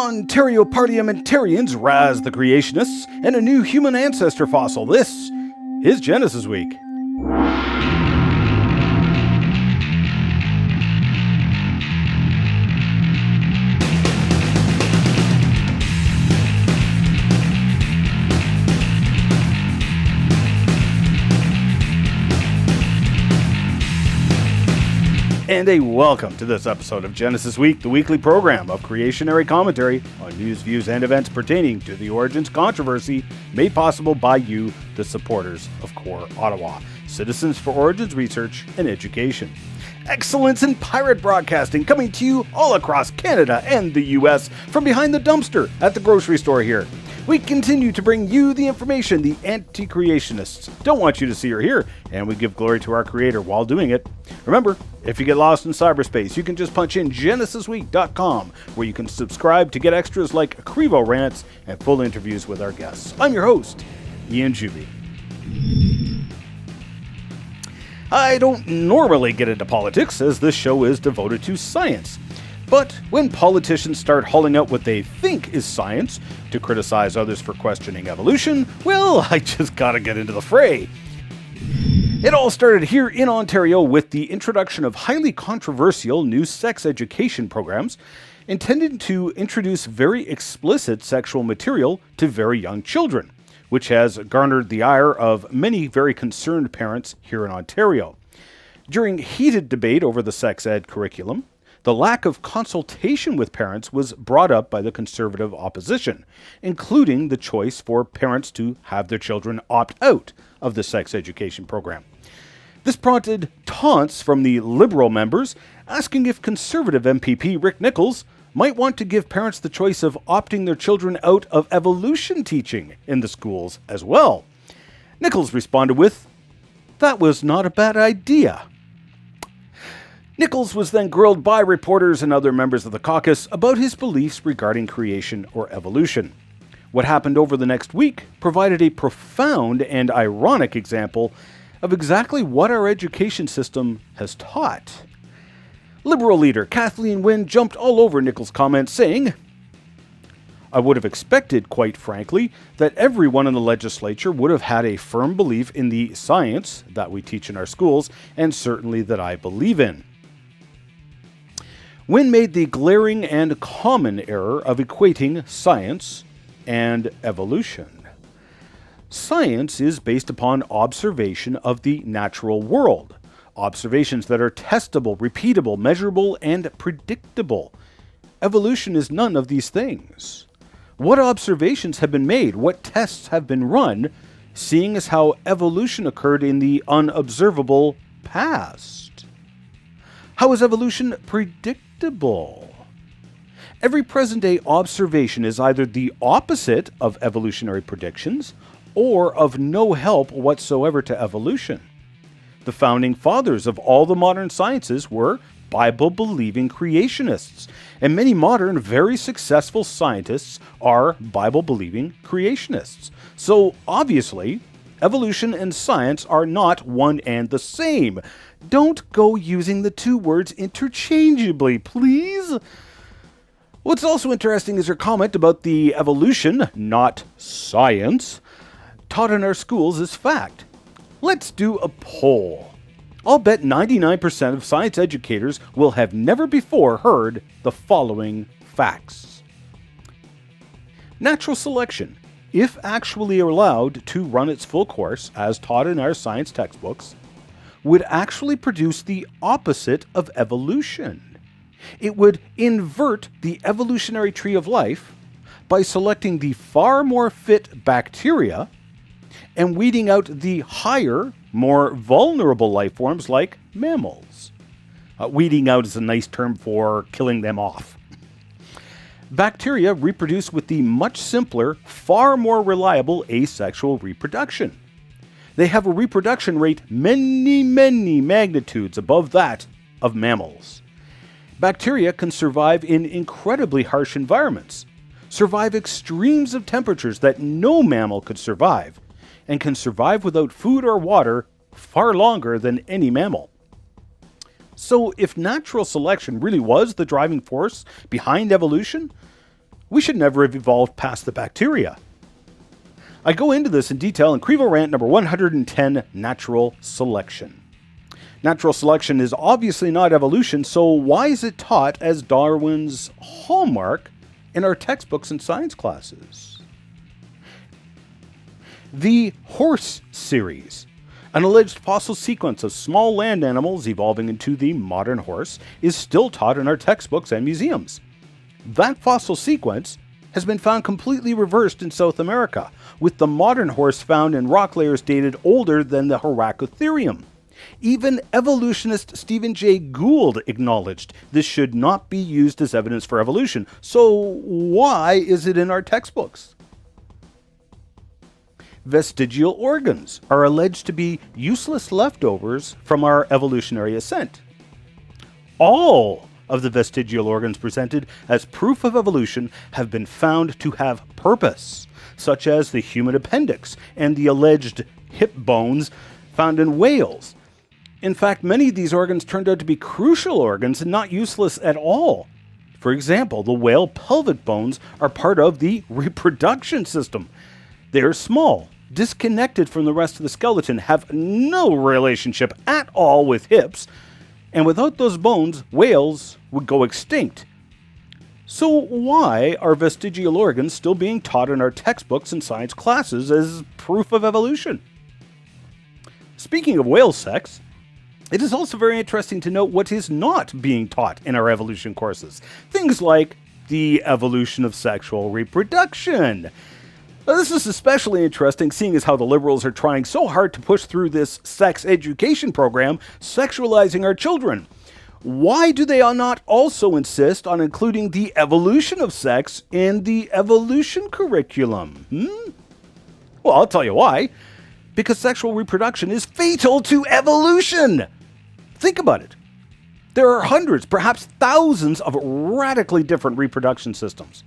Ontario parliamentarians razz the creationists and a new human ancestor fossil. This is Genesis Week. And a welcome to this episode of Genesis Week, the weekly program of creationary commentary on news, views, and events pertaining to the Origins controversy, made possible by you, the supporters of CORE Ottawa, Citizens for Origins Research and Education. Excellence in pirate broadcasting coming to you all across Canada and the US from behind the dumpster at the grocery store here. We continue to bring you the information the anti-creationists don't want you to see or hear, and we give glory to our creator while doing it. Remember, if you get lost in cyberspace, you can just punch in genesisweek.com, where you can subscribe to get extras like Crevo rants and full interviews with our guests. I'm your host, Ian Juby. I don't normally get into politics, as this show is devoted to science. But when politicians start hauling out what they think is science to criticize others for questioning evolution, well, I just gotta get into the fray. It all started here in Ontario with the introduction of highly controversial new sex education programs intended to introduce very explicit sexual material to very young children, which has garnered the ire of many very concerned parents here in Ontario. During heated debate over the sex ed curriculum, the lack of consultation with parents was brought up by the Conservative opposition, including the choice for parents to have their children opt out of the sex education program. This prompted taunts from the Liberal members, asking if Conservative MPP Rick Nichols might want to give parents the choice of opting their children out of evolution teaching in the schools as well. Nichols responded with, "That was not a bad idea." Nichols was then grilled by reporters and other members of the caucus about his beliefs regarding creation or evolution. What happened over the next week provided a profound and ironic example of exactly what our education system has taught. Liberal leader Kathleen Wynne jumped all over Nichols' comments, saying, "I would have expected, quite frankly, that everyone in the legislature would have had a firm belief in the science that we teach in our schools, and certainly that I believe in." Wynne made the glaring and common error of equating science and evolution. Science is based upon observation of the natural world, observations that are testable, repeatable, measurable, and predictable. Evolution is none of these things. What observations have been made, what tests have been run, seeing as how evolution occurred in the unobservable past? How is evolution predictable? Every present-day observation is either the opposite of evolutionary predictions or of no help whatsoever to evolution. The founding fathers of all the modern sciences were Bible-believing creationists, and many modern, very successful scientists are Bible-believing creationists. So, obviously, evolution and science are not one and the same. Don't go using the two words interchangeably, please. What's also interesting is her comment about the evolution, not science, taught in our schools is fact. Let's do a poll. I'll bet 99% of science educators will have never before heard the following facts. Natural selection, if actually allowed to run its full course, as taught in our science textbooks, would actually produce the opposite of evolution. It would invert the evolutionary tree of life by selecting the far more fit bacteria and weeding out the higher, more vulnerable life forms like mammals. Weeding out is a nice term for killing them off. Bacteria reproduce with the much simpler, far more reliable asexual reproduction. They have a reproduction rate many magnitudes above that of mammals. Bacteria can survive in incredibly harsh environments, survive extremes of temperatures that no mammal could survive, and can survive without food or water far longer than any mammal. So if natural selection really was the driving force behind evolution, we should never have evolved past the bacteria. I go into this in detail in Crevo Rant number 110, Natural Selection. Natural selection is obviously not evolution, so why is it taught as Darwin's hallmark in our textbooks and science classes? The Horse series, an alleged fossil sequence of small land animals evolving into the modern horse, is still taught in our textbooks and museums. That fossil sequence has been found completely reversed in South America, with the modern horse found in rock layers dated older than the Horacotherium. Even evolutionist Stephen Jay Gould acknowledged this should not be used as evidence for evolution. So why is it in our textbooks? Vestigial organs are alleged to be useless leftovers from our evolutionary ascent. All of the vestigial organs presented as proof of evolution have been found to have purpose, such as the human appendix and the alleged hip bones found in whales. In fact, many of these organs turned out to be crucial organs and not useless at all. For example, the whale pelvic bones are part of the reproduction system. They are small, disconnected from the rest of the skeleton, have no relationship at all with hips, and without those bones, whales would go extinct. So why are vestigial organs still being taught in our textbooks and science classes as proof of evolution? Speaking of whale sex, it is also very interesting to note what is not being taught in our evolution courses. Things like the evolution of sexual reproduction. Now, this is especially interesting seeing as how the liberals are trying so hard to push through this sex education program, sexualizing our children. Why do they not also insist on including the evolution of sex in the evolution curriculum? Well, I'll tell you why. Because sexual reproduction is fatal to evolution. Think about it. There are hundreds, perhaps thousands of radically different reproduction systems.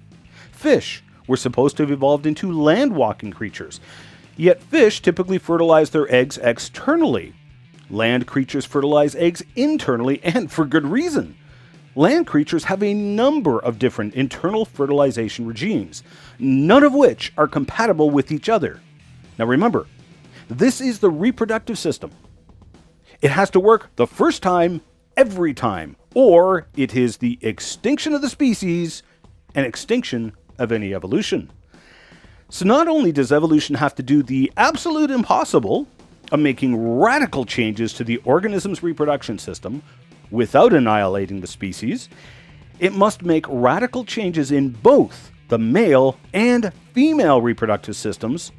Fish were supposed to have evolved into land-walking creatures, yet fish typically fertilize their eggs externally. Land creatures fertilize eggs internally, and for good reason. Land creatures have a number of different internal fertilization regimes, none of which are compatible with each other. Now remember, this is the reproductive system. It has to work the first time, every time, or it is the extinction of the species and extinction of any evolution. So not only does evolution have to do the absolute impossible of making radical changes to the organism's reproduction system without annihilating the species, it must make radical changes in both the male and female reproductive systems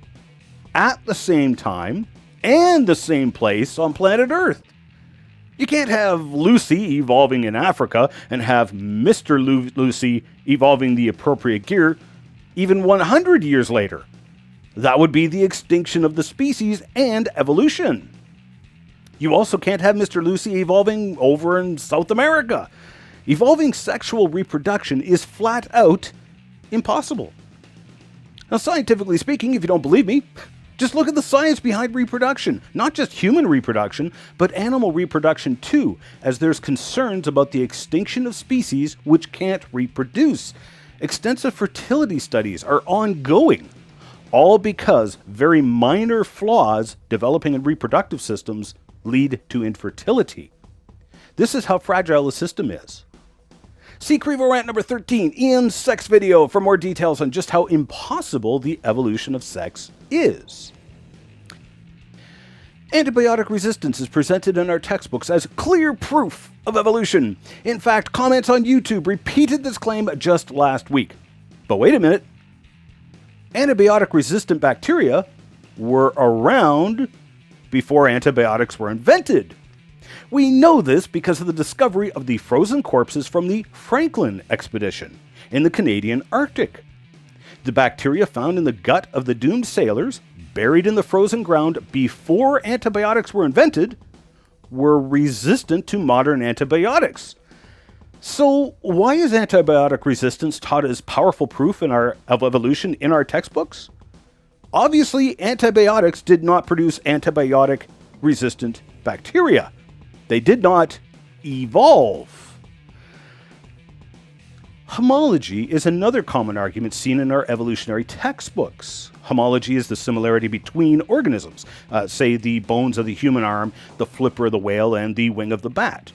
at the same time and the same place on planet Earth. You can't have Lucy evolving in Africa and have Mr. Lucy evolving the appropriate gear even 100 years later. That would be the extinction of the species and evolution. You also can't have Mr. Lucy evolving over in South America. Evolving sexual reproduction is flat out impossible. Now, scientifically speaking, if you don't believe me, just look at the science behind reproduction. Not just human reproduction, but animal reproduction too, as there's concerns about the extinction of species which can't reproduce. Extensive fertility studies are ongoing, all because very minor flaws developing in reproductive systems lead to infertility. This is how fragile the system is. See Crevo Rant number 13, Ian's sex video, for more details on just how impossible the evolution of sex is. Antibiotic resistance is presented in our textbooks as clear proof of evolution. In fact, comments on YouTube repeated this claim just last week. But wait a minute. Antibiotic-resistant bacteria were around before antibiotics were invented. We know this because of the discovery of the frozen corpses from the Franklin expedition in the Canadian Arctic. The bacteria found in the gut of the doomed sailors, buried in the frozen ground before antibiotics were invented, were resistant to modern antibiotics. So why is antibiotic resistance taught as powerful proof of evolution in our textbooks? Obviously, antibiotics did not produce antibiotic-resistant bacteria. They did not evolve. Homology is another common argument seen in our evolutionary textbooks. Homology is the similarity between organisms, say the bones of the human arm, the flipper of the whale, and the wing of the bat.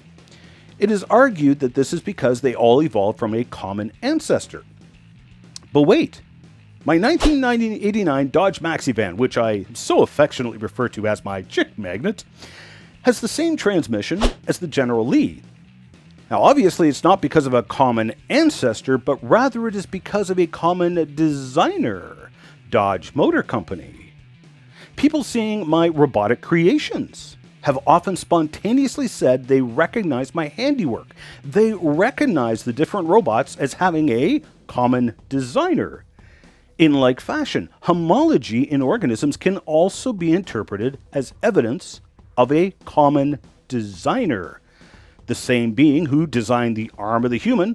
It is argued that this is because they all evolved from a common ancestor. But wait, my 1989 Dodge Maxi van, which I so affectionately refer to as my chick magnet, has the same transmission as the General Lee. Now, obviously, it's not because of a common ancestor, but rather it is because of a common designer, Dodge Motor Company. People seeing my robotic creations have often spontaneously said they recognize my handiwork. They recognize the different robots as having a common designer. In like fashion, homology in organisms can also be interpreted as evidence of a common designer. The same being who designed the arm of the human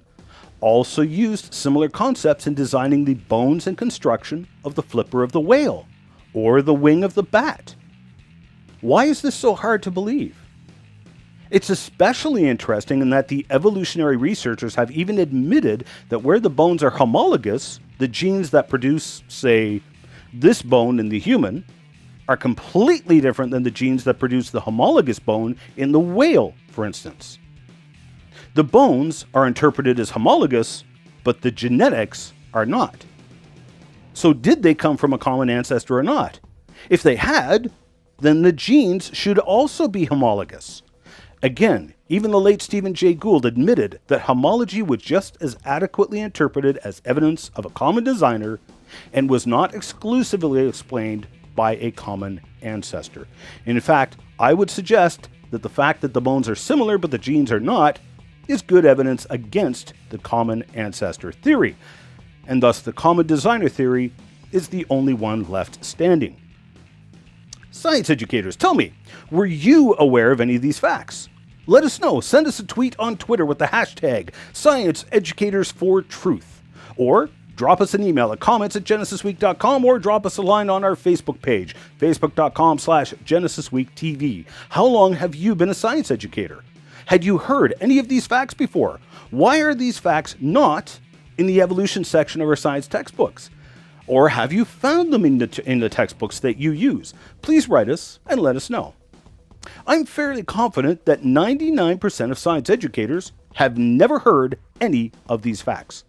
also used similar concepts in designing the bones and construction of the flipper of the whale or the wing of the bat. Why is this so hard to believe? It's especially interesting in that the evolutionary researchers have even admitted that where the bones are homologous, the genes that produce, say, this bone in the human are completely different than the genes that produce the homologous bone in the whale, for instance. The bones are interpreted as homologous, but the genetics are not. So did they come from a common ancestor or not? If they had, then the genes should also be homologous. Again, even the late Stephen Jay Gould admitted that homology was just as adequately interpreted as evidence of a common designer and was not exclusively explained by a common ancestor. In fact, I would suggest that the fact that the bones are similar but the genes are not is good evidence against the common ancestor theory, and thus the common designer theory is the only one left standing. Science educators, tell me, were you aware of any of these facts? Let us know. Send us a tweet on Twitter with the hashtag ScienceEducatorsForTruth, or drop us an email at comments@genesisweek.com, or drop us a line on our Facebook page, facebook.com/GenesisWeekTV. How long have you been a science educator? Had you heard any of these facts before? Why are these facts not in the evolution section of our science textbooks? Or have you found them in the textbooks that you use? Please write us and let us know. I'm fairly confident that 99% of science educators have never heard any of these facts.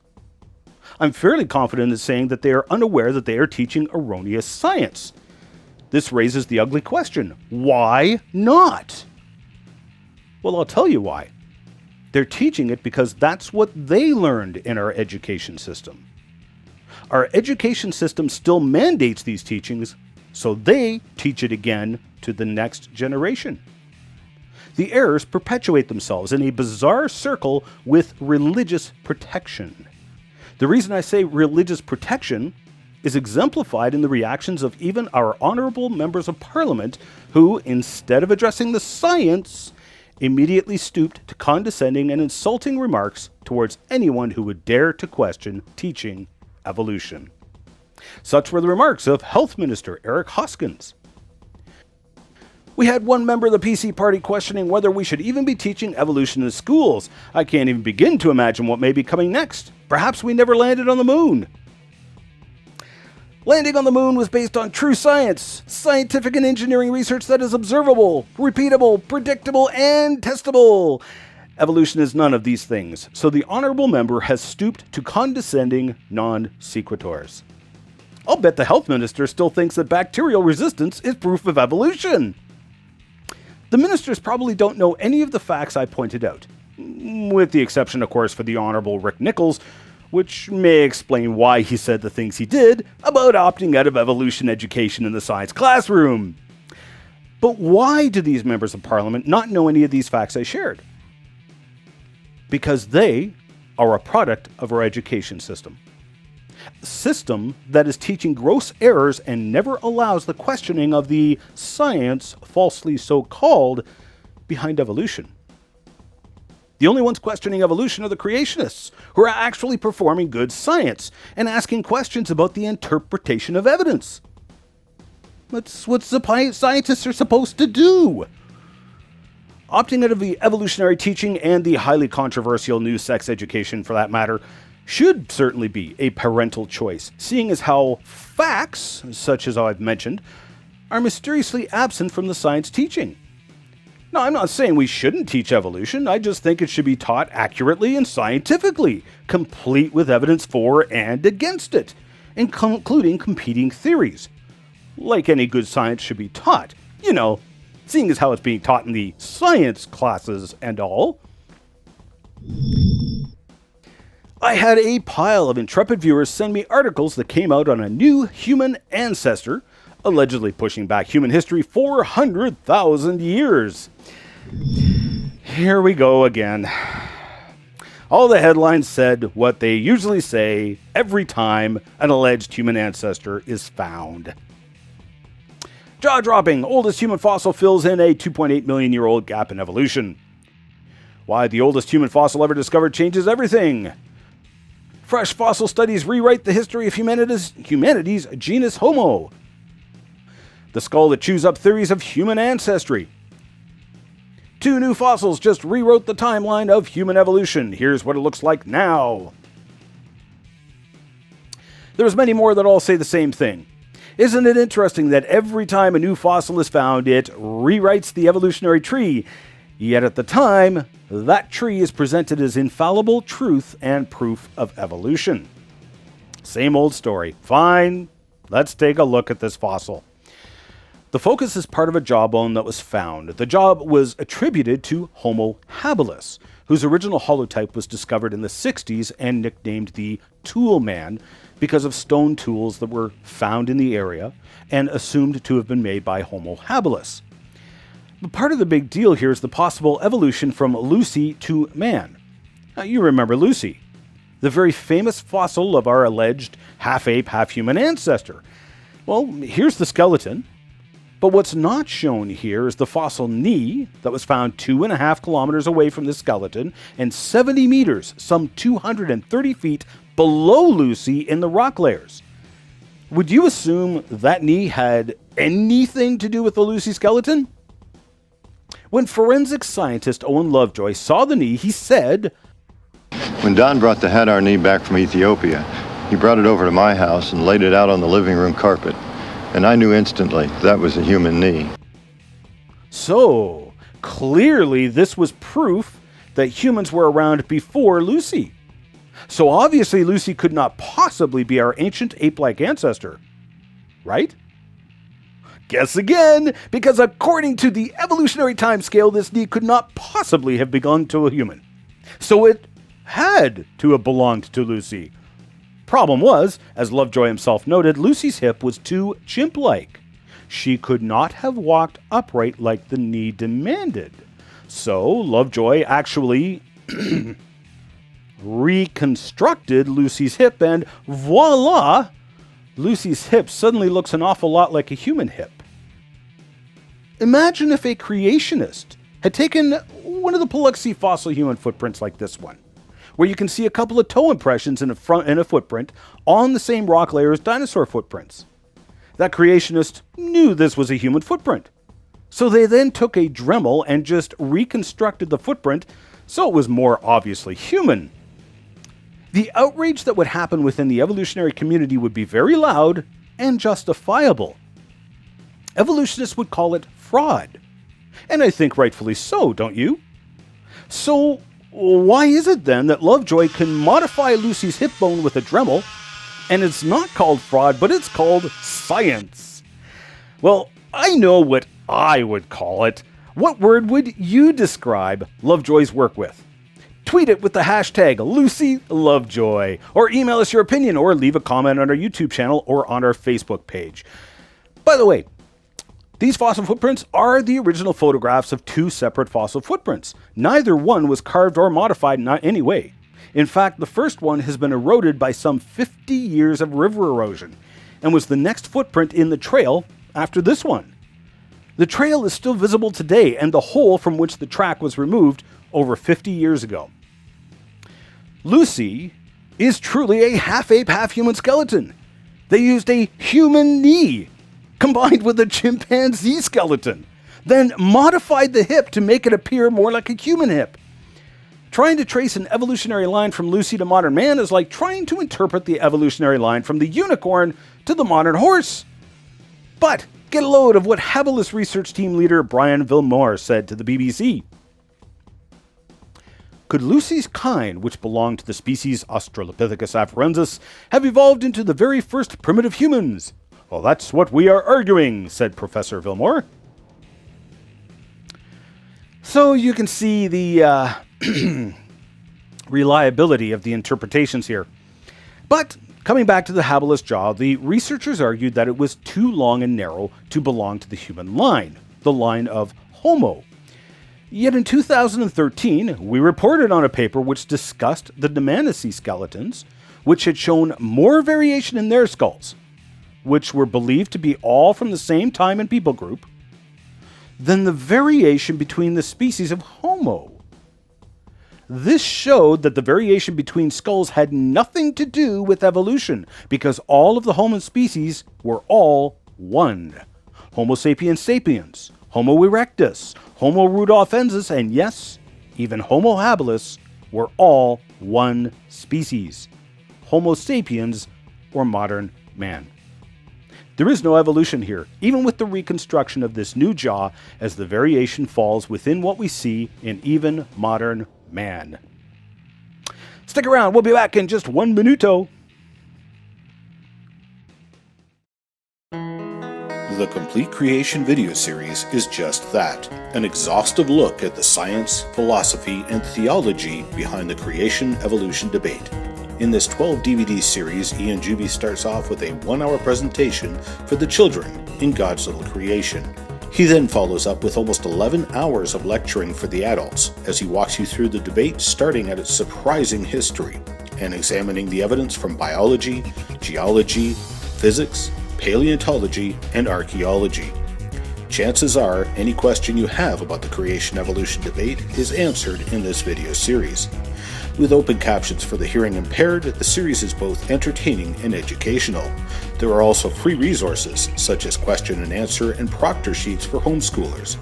I'm fairly confident in saying that they are unaware that they are teaching erroneous science. This raises the ugly question, why not? Well, I'll tell you why. They're teaching it because that's what they learned in our education system. Our education system still mandates these teachings, so they teach it again to the next generation. The errors perpetuate themselves in a bizarre circle with religious protection. The reason I say religious protection is exemplified in the reactions of even our honorable members of parliament who, instead of addressing the science, immediately stooped to condescending and insulting remarks towards anyone who would dare to question teaching evolution. Such were the remarks of Health Minister Eric Hoskins. We had one member of the PC party questioning whether we should even be teaching evolution in schools. I can't even begin to imagine what may be coming next. Perhaps we never landed on the moon. Landing on the moon was based on true science, scientific and engineering research that is observable, repeatable, predictable, and testable. Evolution is none of these things, so the honorable member has stooped to condescending non-sequiturs. I'll bet the health minister still thinks that bacterial resistance is proof of evolution. The ministers probably don't know any of the facts I pointed out, with the exception, of course, for the Honorable Rick Nichols, which may explain why he said the things he did about opting out of evolution education in the science classroom. But why do these members of parliament not know any of these facts I shared? Because they are a product of our education system. A system that is teaching gross errors and never allows the questioning of the science, falsely so called, behind evolution. The only ones questioning evolution are the creationists, who are actually performing good science and asking questions about the interpretation of evidence. That's what scientists are supposed to do. Opting out of the evolutionary teaching and the highly controversial new sex education, for that matter, should certainly be a parental choice, seeing as how facts, such as I've mentioned, are mysteriously absent from the science teaching. Now, I'm not saying we shouldn't teach evolution, I just think it should be taught accurately and scientifically, complete with evidence for and against it, including competing theories. Like any good science should be taught, seeing as how it's being taught in the science classes and all. I had a pile of intrepid viewers send me articles that came out on a new human ancestor, allegedly pushing back human history 400,000 years. Here we go again. All the headlines said what they usually say every time an alleged human ancestor is found. Jaw-dropping, oldest human fossil fills in a 2.8 million year old gap in evolution. Why the oldest human fossil ever discovered changes everything. Fresh fossil studies rewrite the history of humanity's genus Homo. The skull that chews up theories of human ancestry. 2 new fossils just rewrote the timeline of human evolution. Here's what it looks like now. There's many more that all say the same thing. Isn't it interesting that every time a new fossil is found, it rewrites the evolutionary tree, yet at the time, that tree is presented as infallible truth and proof of evolution? Same old story. Fine, let's take a look at this fossil. The focus is part of a jawbone that was found. The jaw was attributed to Homo habilis, whose original holotype was discovered in the 60s and nicknamed the Tool Man because of stone tools that were found in the area and assumed to have been made by Homo habilis. But part of the big deal here is the possible evolution from Lucy to man. Now, you remember Lucy, the very famous fossil of our alleged half-ape, half-human ancestor. Well, here's the skeleton. But what's not shown here is the fossil knee that was found 2.5 kilometers away from the skeleton and 70 meters, some 230 feet below Lucy in the rock layers. Would you assume that knee had anything to do with the Lucy skeleton? When forensic scientist Owen Lovejoy saw the knee, he said, "When Don brought the Hadar knee back from Ethiopia, he brought it over to my house and laid it out on the living room carpet. And I knew instantly that was a human knee." So, clearly this was proof that humans were around before Lucy. So obviously Lucy could not possibly be our ancient ape-like ancestor, right? Guess again, because according to the evolutionary timescale, this knee could not possibly have belonged to a human. So it had to have belonged to Lucy. Problem was, as Lovejoy himself noted, Lucy's hip was too chimp-like. She could not have walked upright like the knee demanded. So Lovejoy actually reconstructed Lucy's hip, and voila! Lucy's hip suddenly looks an awful lot like a human hip. Imagine if a creationist had taken one of the Paluxy fossil human footprints like this one, where you can see a couple of toe impressions in a footprint on the same rock layer as dinosaur footprints. That creationist knew this was a human footprint. So they then took a Dremel and just reconstructed the footprint so it was more obviously human. The outrage that would happen within the evolutionary community would be very loud and justifiable. Evolutionists would call it fraud. And I think rightfully so, don't you? So why is it then that Lovejoy can modify Lucy's hip bone with a Dremel, and it's not called fraud, but it's called science? Well, I know what I would call it. What word would you describe Lovejoy's work with? Tweet it with the hashtag LucyLovejoy, or email us your opinion, or leave a comment on our YouTube channel or on our Facebook page. By the way, these fossil footprints are the original photographs of 2 separate fossil footprints. Neither one was carved or modified in any way. In fact, the first one has been eroded by some 50 years of river erosion, and was the next footprint in the trail after this one. The trail is still visible today, and the hole from which the track was removed over 50 years ago. Lucy is truly a half-ape, half-human skeleton. They used a human knee combined with a chimpanzee skeleton, then modified the hip to make it appear more like a human hip. Trying to trace an evolutionary line from Lucy to modern man is like trying to interpret the evolutionary line from the unicorn to the modern horse. But get a load of what Habilis research team leader Brian Vilmore said to the BBC. Could Lucy's kind, which belonged to the species Australopithecus afarensis, have evolved into the very first primitive humans? Well, that's what we are arguing, said Professor Vilmore. So you can see the reliability of the interpretations here. But coming back to the Habilis jaw, the researchers argued that it was too long and narrow to belong to the human line, the line of Homo. Yet in 2013, we reported on a paper which discussed the Dmanisi skeletons, which had shown more variation in their skulls, which were believed to be all from the same time and people group, than the variation between the species of Homo. This showed that the variation between skulls had nothing to do with evolution, because all of the Homo species were all one. Homo sapiens sapiens, Homo erectus, Homo rudolfensis, and yes, even Homo habilis were all one species. Homo sapiens, or modern man. There is no evolution here, even with the reconstruction of this new jaw, as the variation falls within what we see in even modern man. Stick around, we'll be back in just 1 minuto. The Complete Creation video series is just that, an exhaustive look at the science, philosophy, and theology behind the creation-evolution debate. In this 12-DVD series, Ian Juby starts off with a 1-hour presentation for the children in God's little creation. He then follows up with almost 11 hours of lecturing for the adults as he walks you through the debate starting at its surprising history and examining the evidence from biology, geology, physics, paleontology, and archaeology. Chances are any question you have about the creation-evolution debate is answered in this video series. With open captions for the hearing impaired, the series is both entertaining and educational. There are also free resources, such as question and answer and proctor sheets for homeschoolers.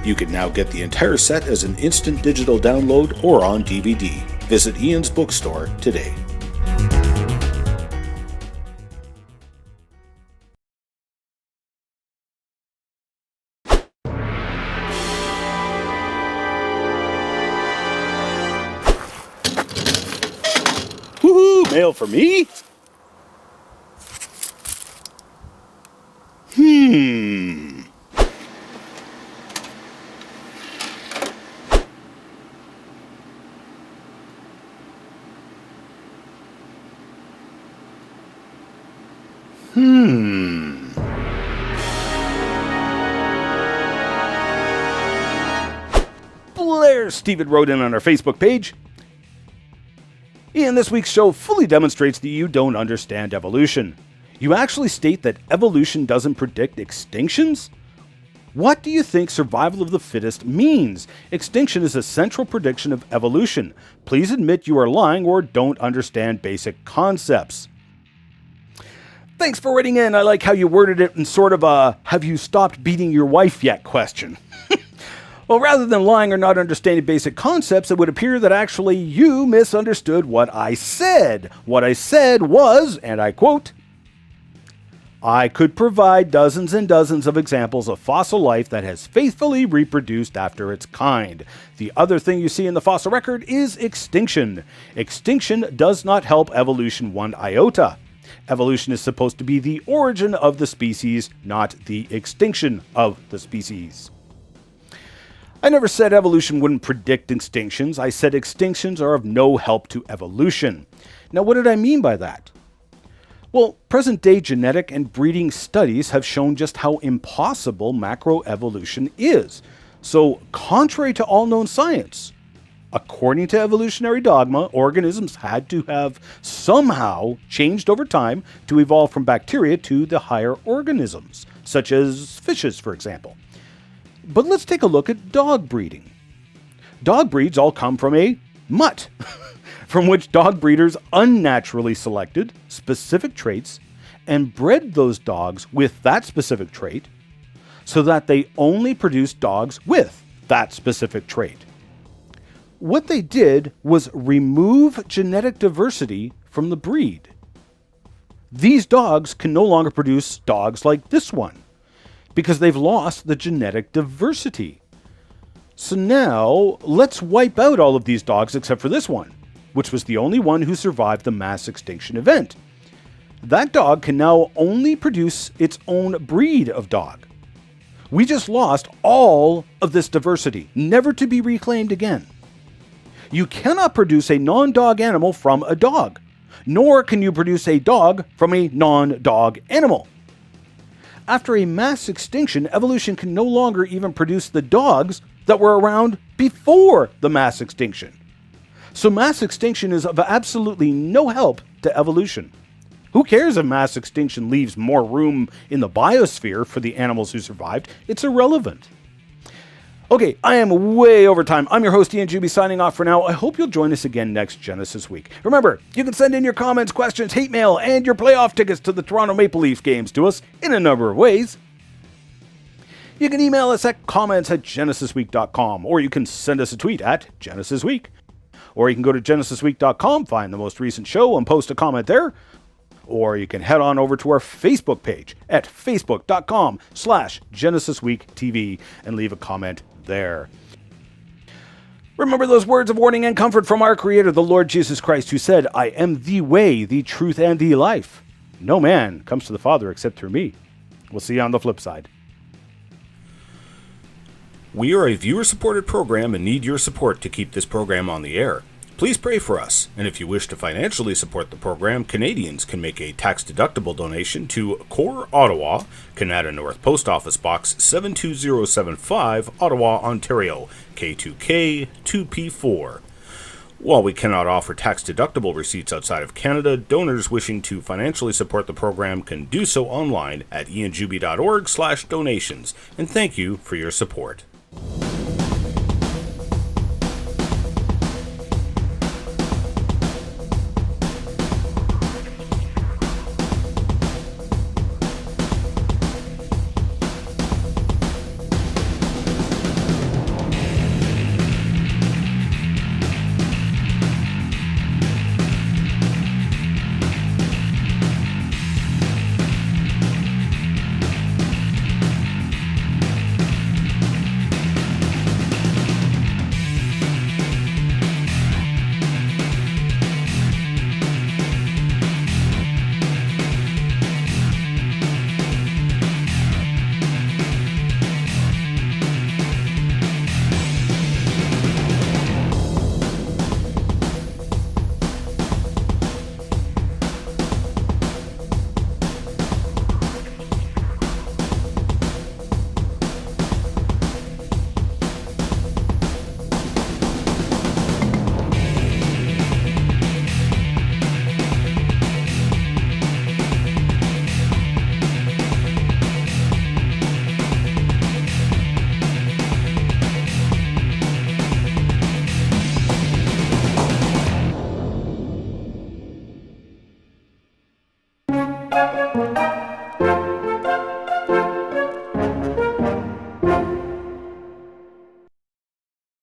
You can now get the entire set as an instant digital download or on DVD. Visit Ian's bookstore today. Woohoo! Mail for me? Blair Steven wrote in on our Facebook page. Ian, this week's show fully demonstrates that you don't understand evolution. You actually state that evolution doesn't predict extinctions? What do you think survival of the fittest means? Extinction is a central prediction of evolution. Please admit you are lying or don't understand basic concepts. Thanks for writing in. I like how you worded it in sort of a have you stopped beating your wife yet question. Well, rather than lying or not understanding basic concepts, it would appear that actually you misunderstood what I said. What I said was, and I quote, I could provide dozens and dozens of examples of fossil life that has faithfully reproduced after its kind. The other thing you see in the fossil record is extinction. Extinction does not help evolution one iota. Evolution is supposed to be the origin of the species, not the extinction of the species. I never said evolution wouldn't predict extinctions. I said extinctions are of no help to evolution. Now, what did I mean by that? Well, present-day genetic and breeding studies have shown just how impossible macroevolution is. So, contrary to all known science, according to evolutionary dogma, organisms had to have somehow changed over time to evolve from bacteria to the higher organisms, such as fishes, for example. But let's take a look at dog breeding. Dog breeds all come from a mutt, from which dog breeders unnaturally selected specific traits and bred those dogs with that specific trait so that they only produce dogs with that specific trait. what they did was remove genetic diversity from the breed. These dogs can no longer produce dogs like this one because they've lost the genetic diversity. So now, let's wipe out all of these dogs except for this one, which was the only one who survived the mass extinction event. That dog can now only produce its own breed of dog. We just lost all of this diversity, never to be reclaimed again. You cannot produce a non-dog animal from a dog, nor can you produce a dog from a non-dog animal. After a mass extinction, evolution can no longer even produce the dogs that were around before the mass extinction. So mass extinction is of absolutely no help to evolution. Who cares if mass extinction leaves more room in the biosphere for the animals who survived? It's irrelevant. Okay, I am way over time. I'm your host, Ian Juby, signing off for now. I hope you'll join us again next Genesis Week. Remember, you can send in your comments, questions, hate mail, and your playoff tickets to the Toronto Maple Leafs games to us in a number of ways. You can email us at comments@genesisweek.com, or you can send us a tweet at GenesisWeek. Or you can go to genesisweek.com, find the most recent show, and post a comment there. Or you can head on over to our Facebook page at facebook.com/GenesisWeekTV and leave a comment there. Remember those words of warning and comfort from our Creator, the Lord Jesus Christ, who said, "I am the way, the truth, and the life. No man comes to the Father except through me." We'll see you on the flip side. We are a viewer-supported program and need your support to keep this program on the air. Please pray for us, and if you wish to financially support the program, Canadians can make a tax-deductible donation to Core Ottawa, Canada North Post Office Box 72075, Ottawa, Ontario, K2K 2P4. While we cannot offer tax-deductible receipts outside of Canada, donors wishing to financially support the program can do so online at ianjuby.org/donations, and thank you for your support.